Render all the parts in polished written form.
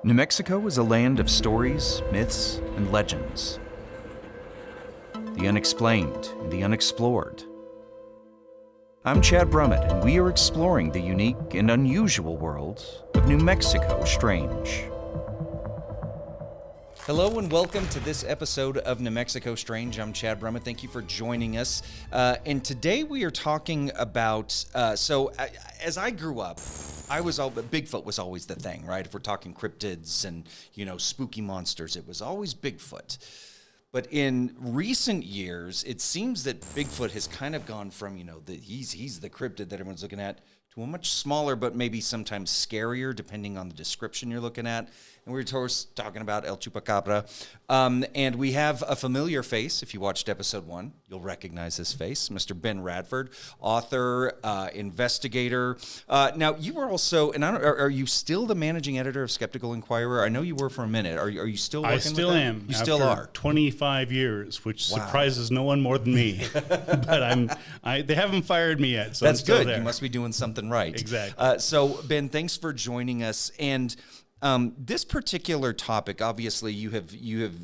New Mexico is a land of stories, myths, and legends. The unexplained and the unexplored. I'm Chad Brummett, and we are exploring the unique and unusual world of New Mexico Strange. Hello and welcome to this episode of New Mexico Strange. I'm Chad Brummett. Thank you for joining us. And today we are talking about, as I grew up, Bigfoot was always the thing, right? If we're talking cryptids and, spooky monsters, it was always Bigfoot. But in recent years, it seems that Bigfoot has kind of gone from, he's the cryptid that everyone's looking at, to a much smaller, but maybe sometimes scarier, depending on the description you're looking at. And we were talking about El Chupacabra. And we have a familiar face. If you watched episode 1, you'll recognize this face. Mr. Ben Radford, author, investigator. Now, you were also, and are you still the managing editor of Skeptical Inquirer? I know you were for a minute. Are you still working I still with that? am. You still are. 25 years, which surprises no one more than me. But they haven't fired me yet, so that's I'm still good. there. You must be doing something right. Exactly. So, Ben, thanks for joining us. And this particular topic, obviously, you have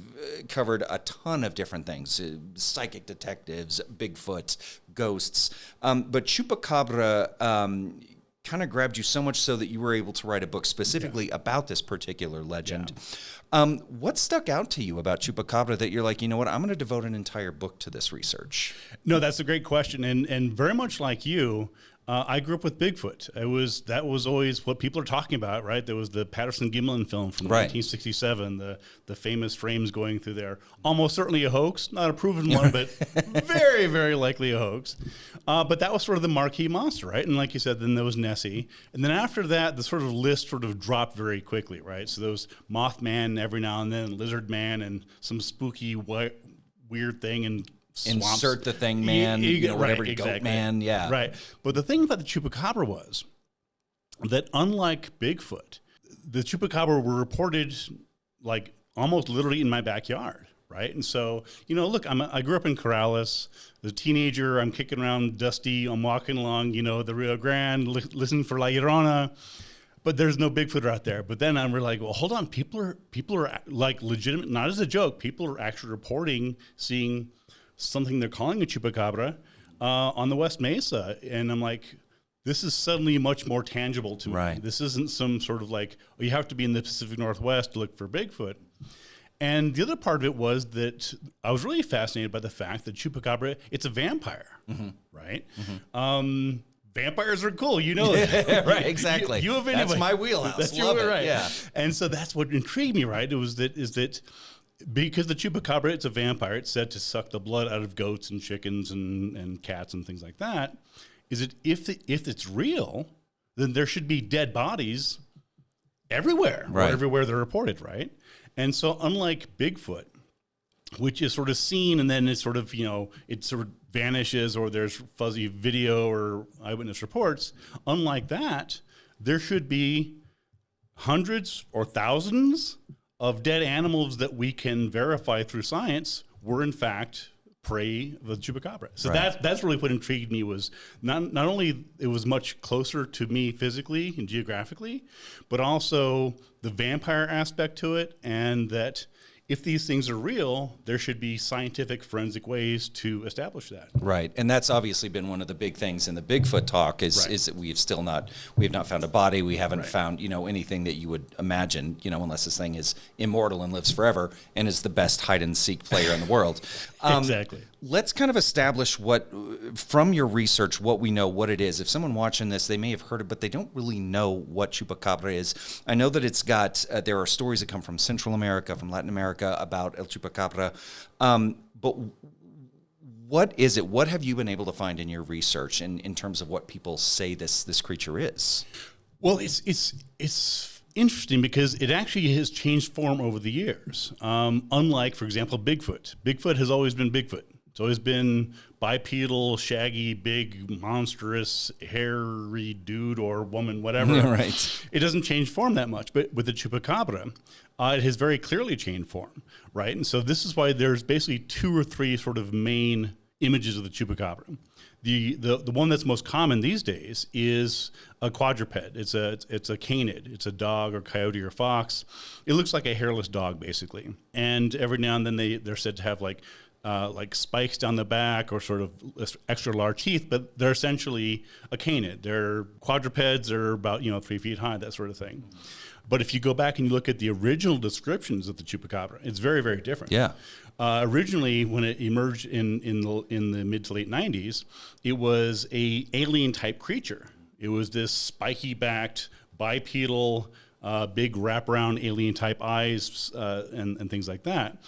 covered a ton of different things: psychic detectives, Bigfoot, ghosts. But Chupacabra kind of grabbed you so much so that you were able to write a book specifically about this particular legend. Yeah. What stuck out to you about Chupacabra that you're like, you know what, I'm going to devote an entire book to this research? No, that's a great question, and very much like you. I grew up with Bigfoot. That was always what people are talking about, right? There was the Patterson-Gimlin film from 1967, the famous frames going through there. Almost certainly a hoax, not a proven one, but very, very likely a hoax. But that was sort of the marquee monster, right? And like you said, then there was Nessie. And then after that, the sort of list sort of dropped very quickly, right? So there was Mothman every now and then, Lizard Man, and some spooky weird thing, and swamps. Insert the thing, man. Whatever, right, goat man, yeah. Right. But the thing about the Chupacabra was that unlike Bigfoot, the Chupacabra were reported like almost literally in my backyard, right? And so, look, I grew up in Corrales. As a teenager, I'm kicking around Dusty. I'm walking along, the Rio Grande, listening for La Llorona. But there's no Bigfoot out there. But then I'm like, well, hold on. People are like legitimate, not as a joke. People are actually reporting seeing something they're calling a Chupacabra on the West Mesa. And I'm like, this is suddenly much more tangible to me. Right. This isn't some sort of like, you have to be in the Pacific Northwest to look for Bigfoot. And the other part of it was that I was really fascinated by the fact that Chupacabra, it's a vampire, right? Mm-hmm. Vampires are cool, that. Right, exactly. You have anyway. That's my wheelhouse. That's Love it, right. Yeah. And so that's what intrigued me, right? Is that because the Chupacabra, it's a vampire, it's said to suck the blood out of goats and chickens and cats and things like that. Is it if it's real, then there should be dead bodies everywhere, right? Everywhere they're reported, right? And so unlike Bigfoot, which is sort of seen and then it's sort of, it sort of vanishes, or there's fuzzy video or eyewitness reports, unlike that, there should be hundreds or thousands of dead animals that we can verify through science were in fact prey of the Chupacabra. So that's really what intrigued me, was not only it was much closer to me physically and geographically, but also the vampire aspect to it, and that if these things are real, there should be scientific forensic ways to establish that. Right. And that's obviously been one of the big things in the Bigfoot talk is that we have not found a body. We haven't found, anything that you would imagine, unless this thing is immortal and lives forever and is the best hide and seek player in the world. Exactly. Let's kind of establish from your research, what we know, what it is. If someone watching this, they may have heard it, but they don't really know what Chupacabra is. I know that it's got, there are stories that come from Central America, from Latin America about El Chupacabra. But what is it? What have you been able to find in your research in terms of what people say this creature is? Well, it's interesting because it actually has changed form over the years. Unlike, for example, Bigfoot. Bigfoot has always been Bigfoot. It's always been bipedal, shaggy, big, monstrous, hairy dude or woman, whatever. Right. It doesn't change form that much. But with the Chupacabra, it has very clearly changed form, right? And so this is why there's basically 2 or 3 sort of main images of the Chupacabra. The one that's most common these days is a quadruped. It's a canid. It's a dog or coyote or fox. It looks like a hairless dog, basically. And every now and then they're said to have like spikes down the back or sort of extra large teeth, but they're essentially a canid. They're quadrupeds. They're about 3 feet high, that sort of thing. But if you go back and you look at the original descriptions of the chupacabra, it's very, very different. Yeah. Originally, when it emerged in the mid to late 90s, it was a alien type creature. It was this spiky backed, bipedal, big wraparound alien type eyes and things like that.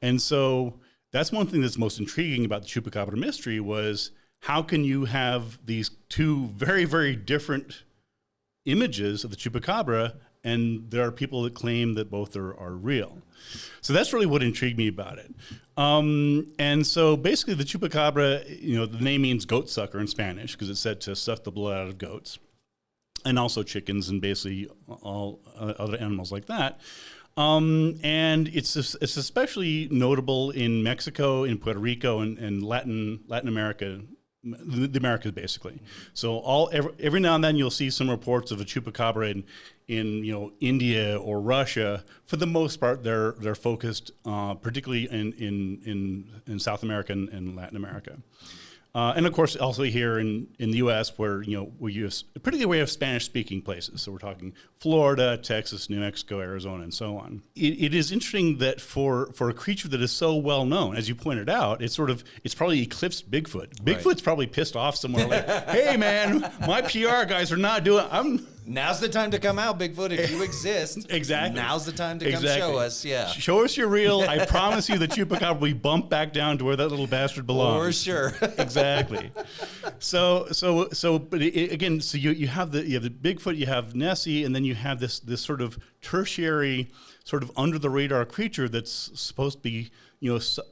And so that's one thing that's most intriguing about the chupacabra mystery was how can you have these two very, very different images of the chupacabra, and there are people that claim that both are real. So that's really what intrigued me about it. And so basically the chupacabra, the name means goat sucker in Spanish because it's said to suck the blood out of goats and also chickens and basically all other animals like that. And it's especially notable in Mexico, in Puerto Rico, and Latin America, the Americas basically. So every now and then you'll see some reports of a chupacabra in India or Russia. For the most part, they're focused particularly in South America and Latin America. And of course, also here in the U.S., where particularly we have Spanish-speaking places. So we're talking Florida, Texas, New Mexico, Arizona, and so on. It is interesting that for a creature that is so well known, as you pointed out, it's probably eclipsed Bigfoot. Bigfoot's probably pissed off somewhere. Like, hey man, my PR guys are not doing. Now's the time to come out, Bigfoot, if you exist. Exactly. Now's the time to come show us, yeah. Show us you're real. I promise you the chupacabra will be bumped back down to where that little bastard belongs. For sure. Exactly. But again, you have the Bigfoot, you have Nessie, and then you have this sort of tertiary, sort of under the radar creature that's supposed to be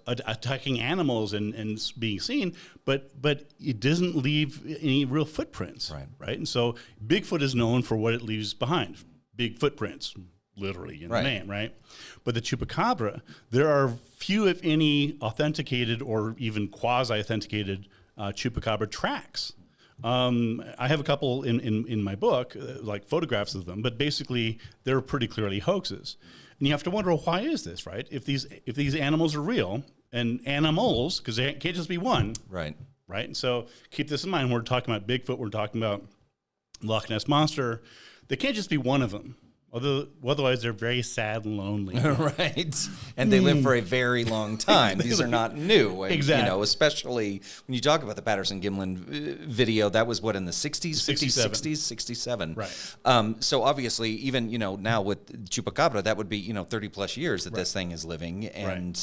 attacking animals and being seen, but it doesn't leave any real footprints, right? And so Bigfoot is known for what it leaves behind, big footprints, literally in the name, right? But the chupacabra, there are few, if any, authenticated or even quasi-authenticated chupacabra tracks. I have a couple in my book, like photographs of them, but basically they're pretty clearly hoaxes. And you have to wonder, well, why is this, right? If these animals are real, and animals, because they can't just be one. Right. And so keep this in mind. When we're talking about Bigfoot, we're talking about Loch Ness Monster. They can't just be one of them. Otherwise, they're very sad and lonely. Right. And they live for a very long time. These are not new. Exactly. Especially when you talk about the Patterson-Gimlin video, that was what, in the 60s? 67. 60s, 67. Right. So obviously, even, now with Chupacabra, that would be, 30 plus years that this thing is living. And,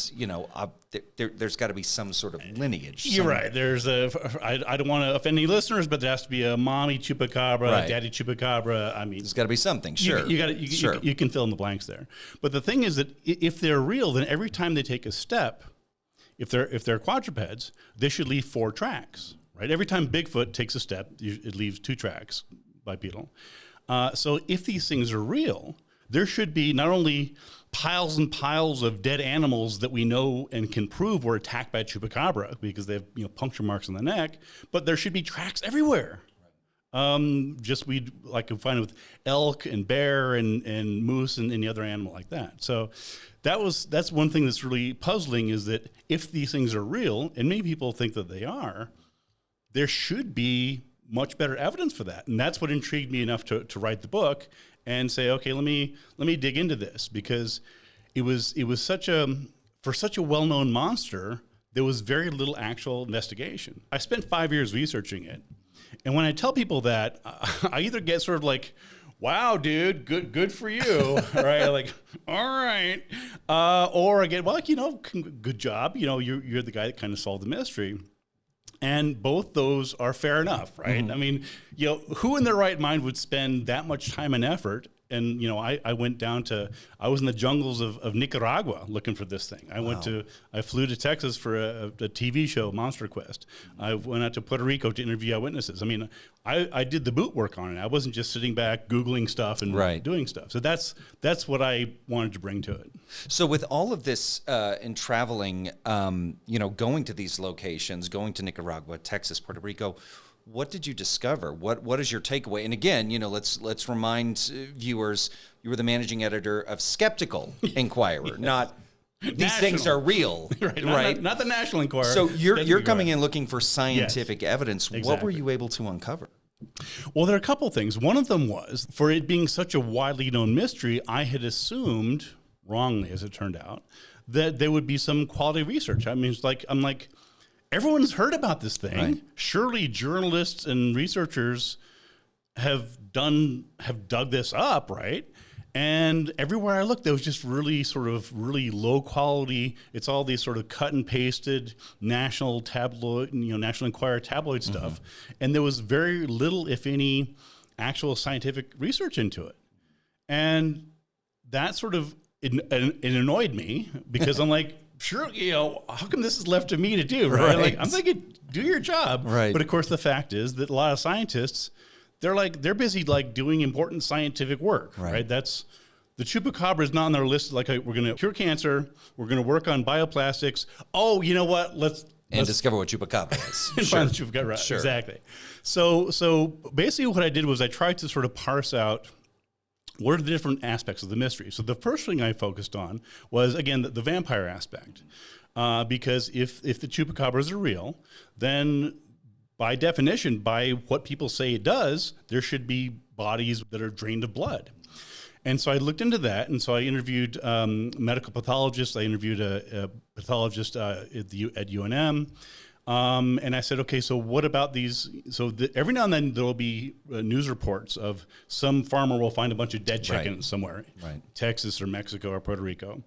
there's got to be some sort of lineage. You're right. I don't want to offend any listeners, but there has to be a mommy Chupacabra, a daddy Chupacabra. I mean, there's got to be something. Sure. You can fill in the blanks there. But the thing is that if they're real, then every time they take a step, if they're quadrupeds, they should leave 4 tracks, right? Every time Bigfoot takes a step, it leaves 2 tracks bipedal. So if these things are real, there should be not only piles and piles of dead animals that we know and can prove were attacked by Chupacabra because they have puncture marks on the neck, but there should be tracks everywhere. We'd like to find it with elk and bear and moose and any other animal like that. So that's one thing that's really puzzling, is that if these things are real, and many people think that they are, there should be much better evidence for that. And that's what intrigued me enough to write the book and say, okay, let me dig into this, because it was for such a well-known monster, there was very little actual investigation. I spent 5 years researching it. And when I tell people that, I either get sort of like, wow, dude, good for you, right? Like, all right. Or I get, well, good job. You're the guy that kind of solved the mystery. And both those are fair enough, right? Mm-hmm. I mean, who in their right mind would spend that much time and effort and I went down to, I was in the jungles of Nicaragua looking for this thing. I flew to Texas for a TV show, Monster Quest. I went out to Puerto Rico to interview eyewitnesses. I mean, I did the boot work on it. I wasn't just sitting back Googling stuff and doing stuff. So that's what I wanted to bring to it. So with all of this in traveling, going to these locations, going to Nicaragua, Texas, Puerto Rico, what did you discover? What is your takeaway? And again, let's remind viewers, you were the managing editor of Skeptical Inquirer, not these things are real, right? Not the National Enquirer. So you're coming in looking for scientific evidence. Exactly. What were you able to uncover? Well, there are a couple things. One of them was, for it being such a widely known mystery, I had assumed, wrongly as it turned out, that there would be some quality research. I mean, I'm like, everyone's heard about this thing. Right. Surely journalists and researchers have dug this up, right? And everywhere I looked, there was just really low quality. It's all these sort of cut and pasted national tabloid, National Enquirer tabloid stuff. And there was very little, if any, actual scientific research into it. And that it annoyed me because I'm like, sure, how come this is left to me to do, right? Like, I'm thinking, do your job. Right. But of course, the fact is that a lot of scientists, they're busy doing important scientific work, right? That's the Chupacabra is not on their list. Like, we're going to cure cancer. We're going to work on bioplastics. Oh, you know what? Let's discover what Chupacabra is. Find the Chupacabra, right? Sure. Exactly. So basically what I did was I tried to sort of parse out what are the different aspects of the mystery. So the first thing I focused on was, again, the vampire aspect. Because if the Chupacabras are real, then by definition, by what people say it does, there should be bodies that are drained of blood. And so I looked into that, and so I interviewed medical pathologists. I interviewed a pathologist at UNM, and I said, okay, so what about these? So every now and then there will be news reports of some farmer will find a bunch of dead chickens somewhere, Texas or Mexico or Puerto Rico.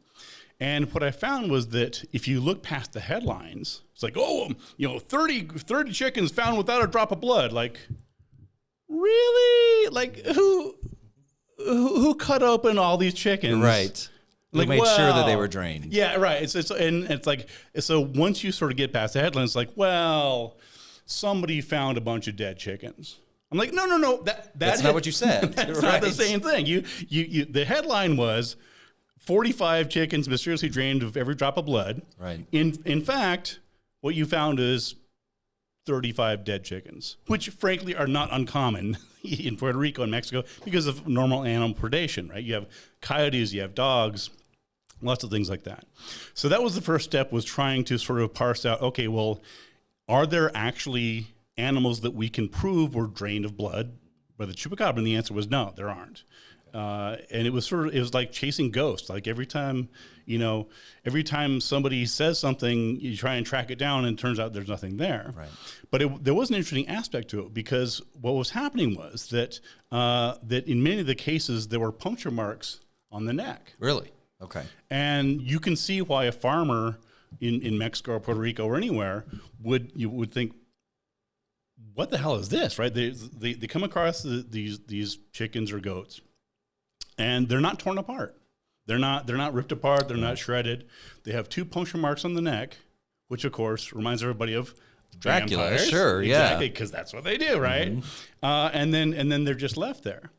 And what I found was that if you look past the headlines, it's like, 30 chickens found without a drop of blood. Like, really? Like, who cut open all these chickens? Right. Like, made sure that they were drained. Yeah, right. It's like, so once you sort of get past the headlines, it's like, well, somebody found a bunch of dead chickens. I'm like, no, that's not what you said. That's not the same thing. You the headline was 45 chickens mysteriously drained of every drop of blood. Right. In fact, what you found is 35 dead chickens, which frankly are not uncommon in Puerto Rico and Mexico because of normal animal predation, right? You have coyotes, you have dogs, lots of things like that. So that was the first step, was trying to sort of parse out, okay, well, are there actually animals that we can prove were drained of blood by the Chupacabra? And the answer was no, there aren't. And it was like chasing ghosts. Like every time somebody says something, you try and track it down, and it turns out there's nothing there. Right. But there was an interesting aspect to it, because what was happening was that in many of the cases there were puncture marks on the neck. Really? Okay. And you can see why a farmer in Mexico or Puerto Rico or anywhere would think, what the hell is this? Right? They come across these chickens or goats, and they're not torn apart. They're not ripped apart. They're not shredded. They have 2 puncture marks on the neck, which of course reminds everybody of Dracula. Vampires. Sure, exactly, because that's what they do, right? Mm-hmm. And then they're just left there.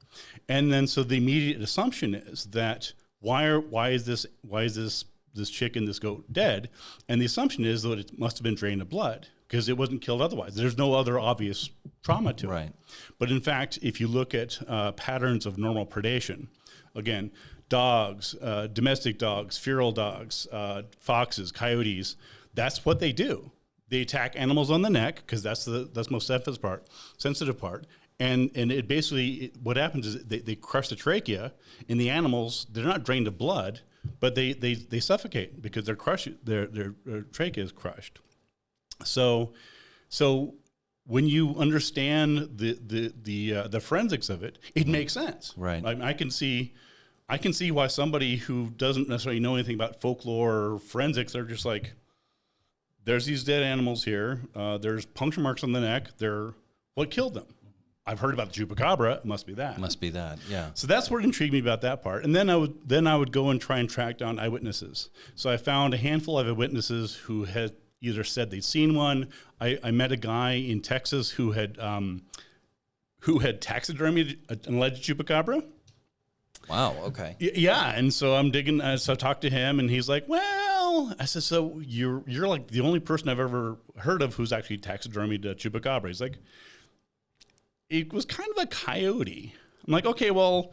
And then so the immediate assumption is that why is this chicken, this goat, dead? And the assumption is that it must have been drained of blood, because it wasn't killed otherwise. There's no other obvious trauma to it. But in fact, if you look at patterns of normal predation, again, dogs, domestic dogs, feral dogs, foxes, coyotes, that's what they do. They attack animals on the neck, because that's the most sensitive part. And it basically, what happens is they crush the trachea, and the animals, they're not drained of blood, but they suffocate because their trachea is crushed. So when you understand the forensics of it, it makes sense. Right. I can see why somebody who doesn't necessarily know anything about folklore or forensics, they're just like, there's these dead animals here. There's puncture marks on the neck. What killed them? I've heard about the Chupacabra. It must be that. Must be that. Yeah. So that's what intrigued me about that part. And then I would go and try and track down eyewitnesses. So I found a handful of eyewitnesses who had either said they'd seen one. I met a guy in Texas who had taxidermied an alleged Chupacabra. Wow. Okay. Yeah, and so I'm digging. So I talked to him, and he's like, "Well," I said, "So you're like the only person I've ever heard of who's actually taxidermied a Chupacabra." He's like, "It was kind of a coyote." I'm like, "Okay, well,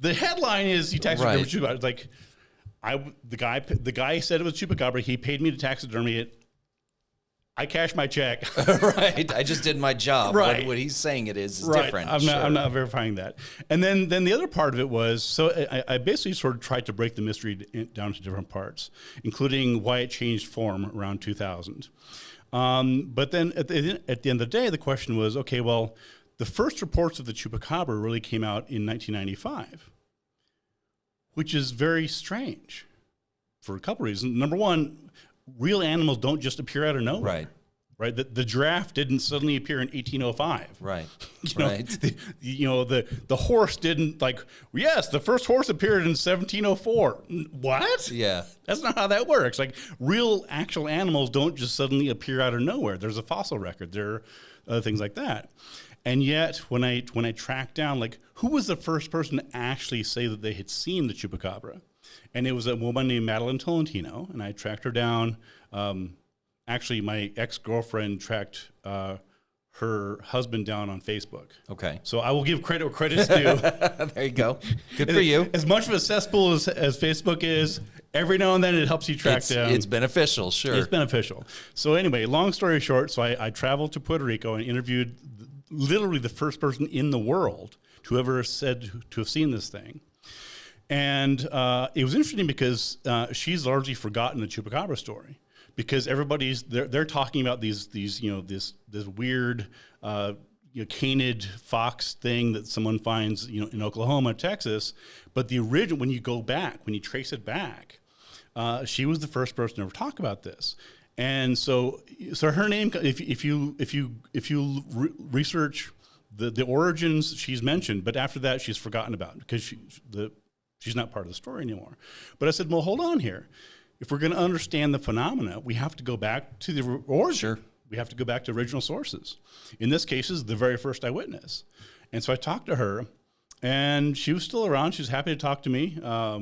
the headline is he taxidermied Chupacabra." It's like, the guy said it was Chupacabra. He paid me to taxidermy it. I cashed my check. Right. I just did my job. Right. What he's saying it is Right. different. I'm not verifying that. And then the other part of it was, so I basically sort of tried to break the mystery down to different parts, including why it changed form around 2000. But then at the end of the day, the question was, okay, well, the first reports of the Chupacabra really came out in 1995, which is very strange for a couple reasons. Number one, real animals don't just appear out of nowhere. Right. The giraffe didn't suddenly appear in 1805. Right. The horse didn't yes, the first horse appeared in 1704. What? Yeah. That's not how that works. Like real actual animals don't just suddenly appear out of nowhere. There's a fossil record. There are other things like that. And yet when I tracked down who was the first person to actually say that they had seen the Chupacabra? And it was a woman named Madeline Tolentino, and I tracked her down. Actually, my ex-girlfriend tracked her husband down on Facebook. Okay. So I will give credit where credit's due. There you go. Good for you. As much of a cesspool as Facebook is, every now and then it helps you track down. It's beneficial, sure. It's beneficial. So anyway, long story short, so I traveled to Puerto Rico and interviewed literally the first person in the world to ever said to have seen this thing. And it was interesting because she's largely forgotten the Chupacabra story because they're talking about this weird canid fox thing that someone finds in Oklahoma, Texas. But the original, when you trace it back, she was the first person to ever talk about this. And so her name, if you research the origins, she's mentioned, but after that she's forgotten about because she's not part of the story anymore. But I said, well, hold on here. If we're going to understand the phenomena, we have to go back to the origin. Sure. We have to go back to original sources. In this case, is the very first eyewitness. And so I talked to her, and she was still around. She was happy to talk to me. A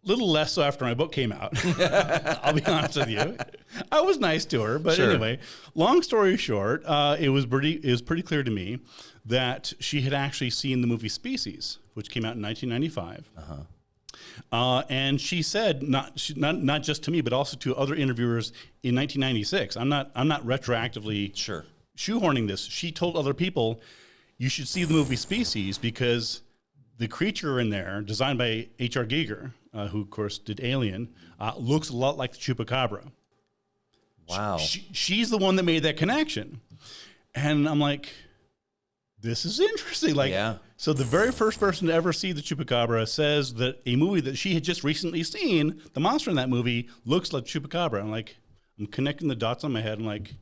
little less so after my book came out. I'll be honest with you. I was nice to her, but sure. Anyway, long story short, it was pretty clear to me that she had actually seen the movie Species, which came out in 1995. And she said, not just to me, but also to other interviewers in 1996. I'm not retroactively shoehorning this. She told other people, you should see the movie Species because the creature in there, designed by H.R. Giger, who of course did Alien, looks a lot like the Chupacabra. Wow. She's the one that made that connection. And I'm like, this is interesting. So the very first person to ever see the Chupacabra says that a movie that she had just recently seen, the monster in that movie, looks like Chupacabra. I'm connecting the dots on my head. I'm like,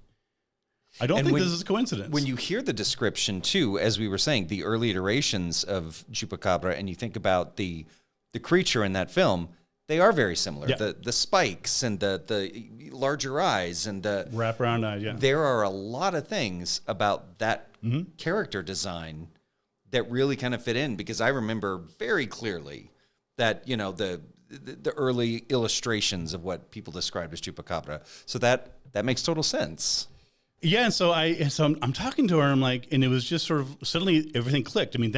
I don't think this is a coincidence. When you hear the description, too, as we were saying, the early iterations of Chupacabra, and you think about the creature in that film, they are very similar. Yeah. The spikes and the larger eyes and the wraparound eyes, yeah. There are a lot of things about that character design that really kind of fit in, because I remember very clearly that, the early illustrations of what people described as Chupacabra. So that makes total sense. Yeah, and so I'm talking to her, I'm like, and it was just sort of suddenly everything clicked. I mean,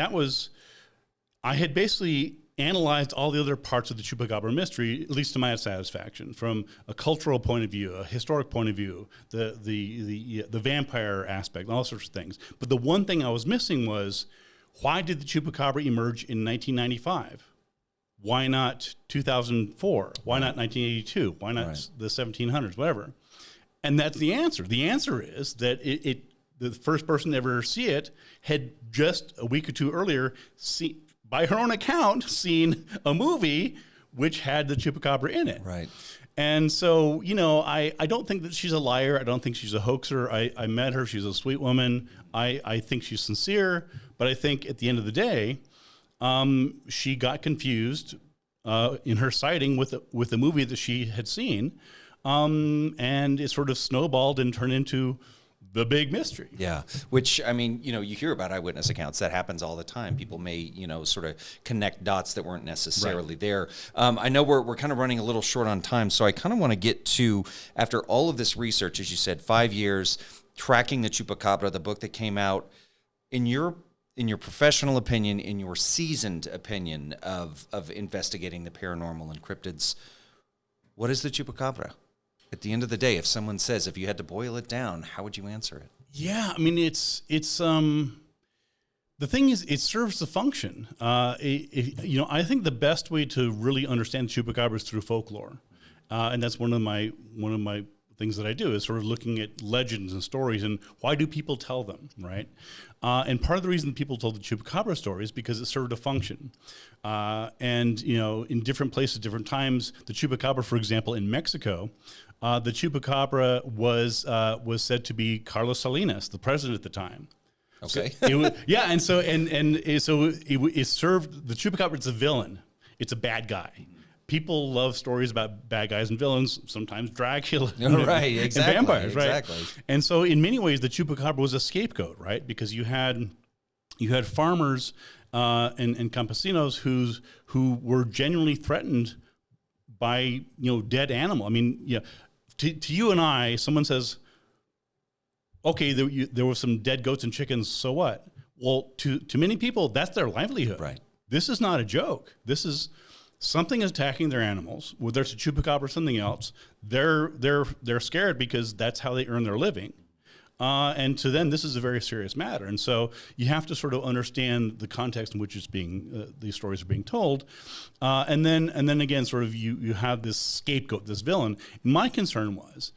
I had basically analyzed all the other parts of the Chupacabra mystery, at least to my satisfaction, from a cultural point of view, a historic point of view, the vampire aspect, all sorts of things. But the one thing I was missing was, why did the Chupacabra emerge in 1995? Why not 2004? Why not 1982? Why not the 1700s? Whatever. And that's the answer. The answer is that the first person to ever see it had just a week or two earlier, by her own account, seen a movie which had the Chupacabra in it. Right. And so, I don't think that she's a liar. I don't think she's a hoaxer. I met her. She's a sweet woman. I think she's sincere. But I think at the end of the day, she got confused in her sighting with the movie that she had seen. And it sort of snowballed and turned into the big mystery. Yeah. Which, I mean, you hear about eyewitness accounts. That happens all the time. People may, sort of connect dots that weren't necessarily there. I know we're kind of running a little short on time, so I kind of want to get to, after all of this research, as you said, 5 years, tracking the Chupacabra, the book that came out, in your professional opinion, in your seasoned opinion of investigating the paranormal and cryptids, what is the Chupacabra? At the end of the day, if someone says, if you had to boil it down, how would you answer it? Yeah, I mean, it's the thing is, it serves the function. I think the best way to really understand the Chupacabra is through folklore, and that's one of my things that I do is sort of looking at legends and stories and why do people tell them, right? And part of the reason people told the Chupacabra story is because it served a function. And in different places, different times, the Chupacabra, for example, in Mexico, the Chupacabra was said to be Carlos Salinas, the president at the time. Okay. So it served the Chupacabra. It's a villain. It's a bad guy. People love stories about bad guys and villains, sometimes Dracula right, exactly, and vampires, right? Exactly. And so in many ways, the Chupacabra was a scapegoat, right? Because you had farmers and campesinos who were genuinely threatened by dead animal. I mean, to you and I, someone says, okay, there were some dead goats and chickens, so what? Well, to many people, that's their livelihood. Right. This is not a joke. This is something is attacking their animals, whether it's a Chupacabra or something else. They're scared because that's how they earn their living. And to them, this is a very serious matter. And so you have to sort of understand the context in which it's being these stories are being told. And then again, sort of you have this scapegoat, this villain. And my concern was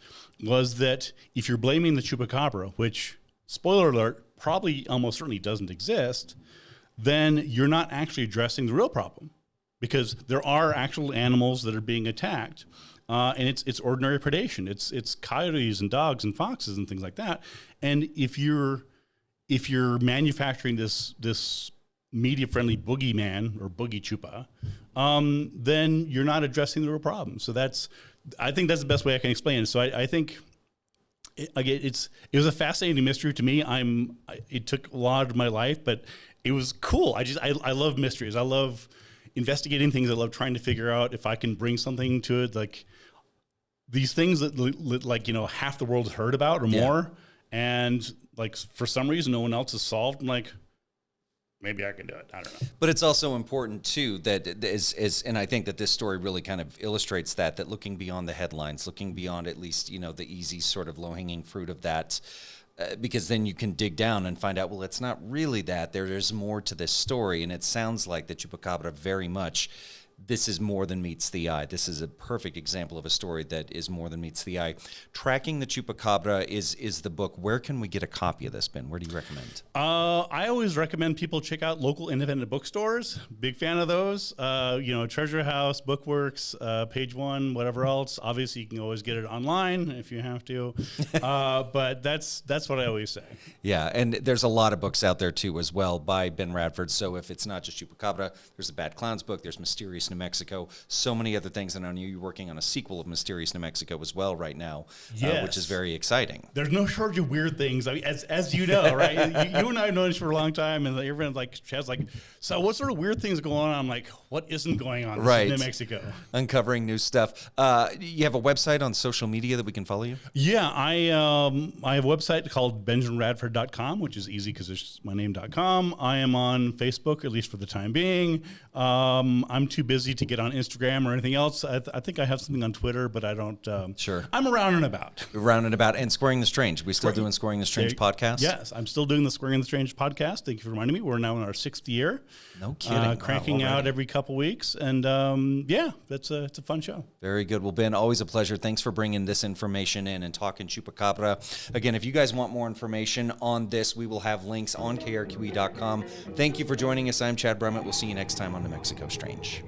that if you're blaming the Chupacabra, which, spoiler alert, probably almost certainly doesn't exist, then you're not actually addressing the real problem. Because there are actual animals that are being attacked, and it's ordinary predation. It's coyotes and dogs and foxes and things like that. And if you're manufacturing this media friendly boogeyman or boogie chupa, then you're not addressing the real problem. So I think that's the best way I can explain it. So I think. Again, it was a fascinating mystery to me. It took a lot of my life, but it was cool. I love mysteries. I love investigating things. I love trying to figure out if I can bring something to it, like these things that half the world has heard about or more, and like for some reason no one else has solved. I'm like, maybe I can do it. I don't know. But it's also important too that and I think that this story really kind of illustrates that looking beyond the headlines, looking beyond at least the easy sort of low-hanging fruit of that. Because then you can dig down and find out, well, it's not really that. There's more to this story, and it sounds like the Chupacabra very much, this is more than meets the eye. This is a perfect example of a story that is more than meets the eye. Tracking the Chupacabra is the book. Where can we get a copy of this, Ben? Where do you recommend? I always recommend people check out local independent bookstores. Big fan of those. Treasure House, Bookworks, Page One, whatever else. Obviously, you can always get it online if you have to. But that's what I always say. Yeah, and there's a lot of books out there, too, as well, by Ben Radford. So if it's not just Chupacabra, there's a Bad Clowns book, there's Mysterious New Mexico, so many other things. And I know you're working on a sequel of Mysterious New Mexico as well right now, which is very exciting. There's no shortage of weird things, I mean, as you know, right? you and I have known each for a long time, and everyone's like, Chad's like, so what sort of weird things going on? I'm like, what isn't going on in New Mexico? Uncovering new stuff. You have a website on social media that we can follow you? Yeah, I have a website called benjaminradford.com, which is easy because it's my name.com. I am on Facebook, at least for the time being. I'm too busy to get on Instagram or anything else. I think I have something on Twitter, but I don't. Sure. I'm around and about. And Squaring the Strange. We still doing Squaring the Strange podcast? Yes, I'm still doing the Squaring the Strange podcast. Thank you for reminding me. We're now in our 6th year. No kidding. Cranking out every couple weeks. And it's a fun show. Very good. Well, Ben, always a pleasure. Thanks for bringing this information in and talking Chupacabra. Again, if you guys want more information on this, we will have links on KRQE.com. Thank you for joining us. I'm Chad Brummett. We'll see you next time on New Mexico Strange.